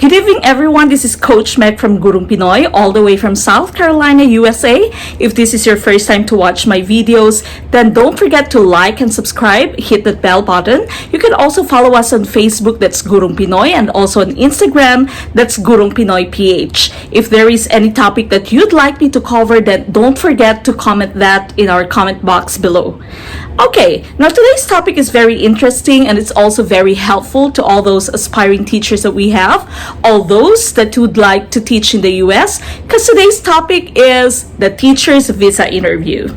Good evening, everyone. This is Coach Meg from Gurung Pinoy, all the way from South Carolina, USA. If this is your first time to watch my videos, then don't forget to like and subscribe, hit that bell button. You can also follow us on Facebook, that's Gurung Pinoy, and also on Instagram, that's Gurung Pinoy PH. If there is any topic that you'd like me to cover, then don't forget to comment that in our comment box below. Okay, now today's topic is very interesting and it's also very helpful to all those aspiring teachers that we have, all those that would like to teach in the US, because today's topic is the teacher's visa interview.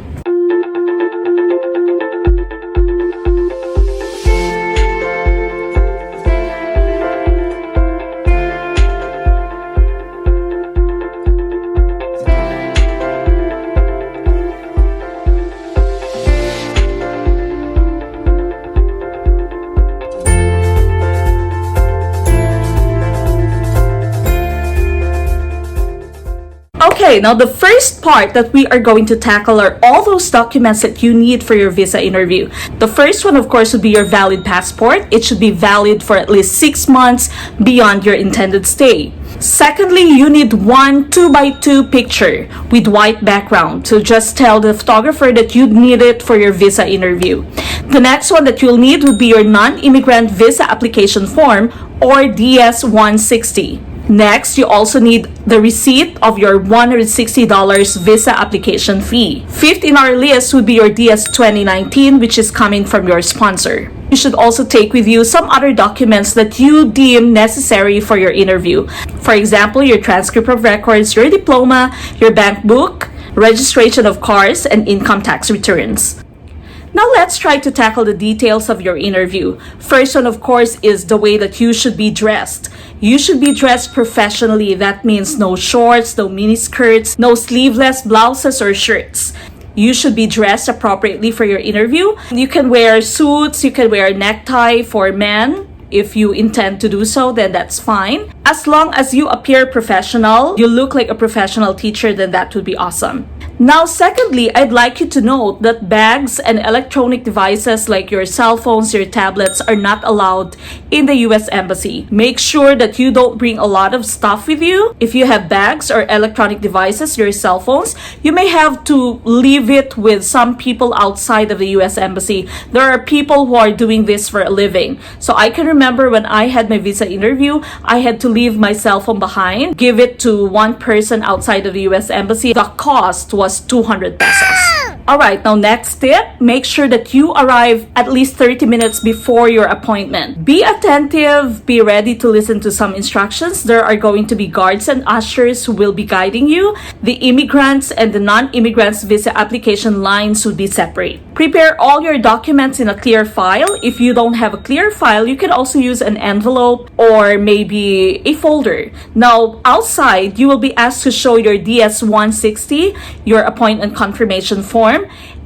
Okay, now the first part that we are going to tackle are all those documents that you need for your visa interview. The first one, of course, would be your valid passport. It should be valid for at least 6 months beyond your intended stay. Secondly, you need one 2x2 picture with white background. So just tell the photographer that you need it for your visa interview. The next one that you'll need would be your non-immigrant visa application form, or DS-160. Next, you also need the receipt of your $160 visa application fee. Fifth in our list would be your DS 2019, which is coming from your sponsor. You should also take with you some other documents that you deem necessary for your interview. For example, your transcript of records, your diploma, your bank book, registration of cars, and income tax returns. Now let's try to tackle the details of your interview. First one, of course, is the way that you should be dressed. You should be dressed professionally. That means no shorts, no mini skirts, no sleeveless blouses or shirts. You should be dressed appropriately for your interview. You can wear suits, you can wear a necktie for men. If you intend to do so, then that's fine. As long as you appear professional, you look like a professional teacher, then that would be awesome. Now, secondly, I'd like you to note that bags and electronic devices like your cell phones, your tablets are not allowed in the US Embassy. Make sure that you don't bring a lot of stuff with you. If you have bags or electronic devices, your cell phones, you may have to leave it with some people outside of the US Embassy. There are people who are doing this for a living. So I can remember when I had my visa interview, I had to leave my cell phone behind, give it to one person outside of the US Embassy. The cost was 200 pesos. Alright, now next tip, make sure that you arrive at least 30 minutes before your appointment. Be attentive, be ready to listen to some instructions. There are going to be guards and ushers who will be guiding you. The immigrants and the non-immigrants visa application lines will be separate. Prepare all your documents in a clear file. If you don't have a clear file, you can also use an envelope or maybe a folder. Now, outside, you will be asked to show your DS-160, your appointment confirmation form,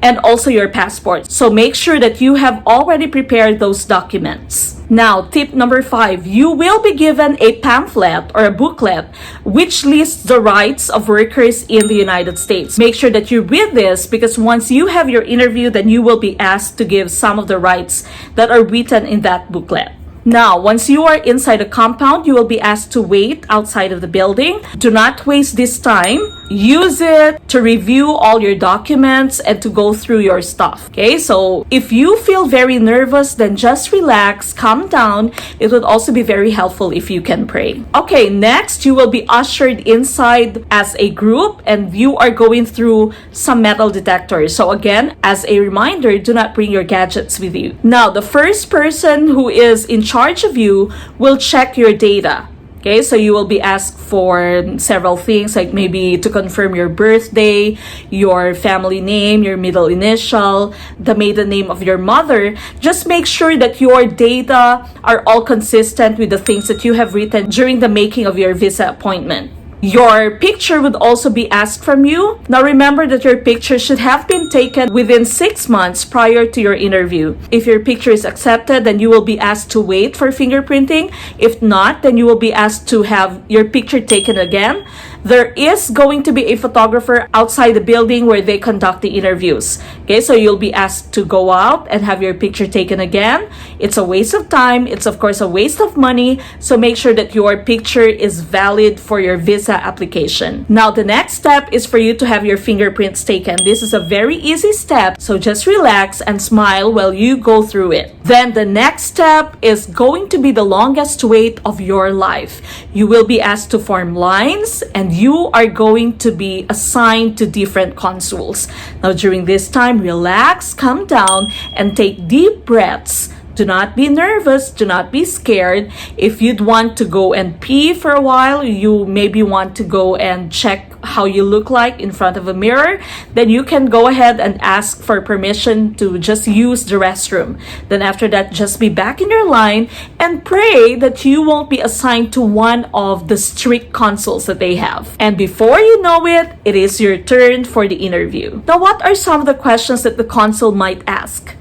and also your passport. So make sure that you have already prepared those documents. Now, tip number 5, you will be given a pamphlet or a booklet which lists the rights of workers in the United States. Make sure that you read this because once you have your interview, then you will be asked to give some of the rights that are written in that booklet. Now, once you are inside the compound, you will be asked to wait outside of the building. Do not waste this time. Use it to review all your documents and to go through your stuff. Okay, so if you feel very nervous, then just relax, calm down. It would also be very helpful if you can pray. Okay, next, you will be ushered inside as a group and you are going through some metal detectors. So again, as a reminder, do not bring your gadgets with you. Now, the first person who is in charge of you will check your data. Okay, so you will be asked for several things like maybe to confirm your birthday, your family name, your middle initial, the maiden name of your mother. Just make sure that your data are all consistent with the things that you have written during the making of your visa appointment. Your picture would also be asked from you. Now remember that your picture should have been taken within 6 months prior to your interview. If your picture is accepted, then you will be asked to wait for fingerprinting. If not, then you will be asked to have your picture taken again. There is going to be a photographer outside the building where they conduct the interviews. Okay, so you'll be asked to go out and have your picture taken again. It's a waste of time. It's of course a waste of money. So make sure that your picture is valid for your visa application. Now the next step is for you to have your fingerprints taken. This is a very easy step. So just relax and smile while you go through it. Then the next step is going to be the longest wait of your life. You will be asked to form lines and you are going to be assigned to different consuls. Now during this time, relax, calm down, and take deep breaths. Do not be nervous. Do not be scared. If you'd want to go and pee for a while, you maybe want to go and check how you look like in front of a mirror, then you can go ahead and ask for permission to just use the restroom. Then after that, just be back in your line and pray that you won't be assigned to one of the strict consuls that they have. And before you know it, it is your turn for the interview. Now, what are some of the questions that the consul might ask?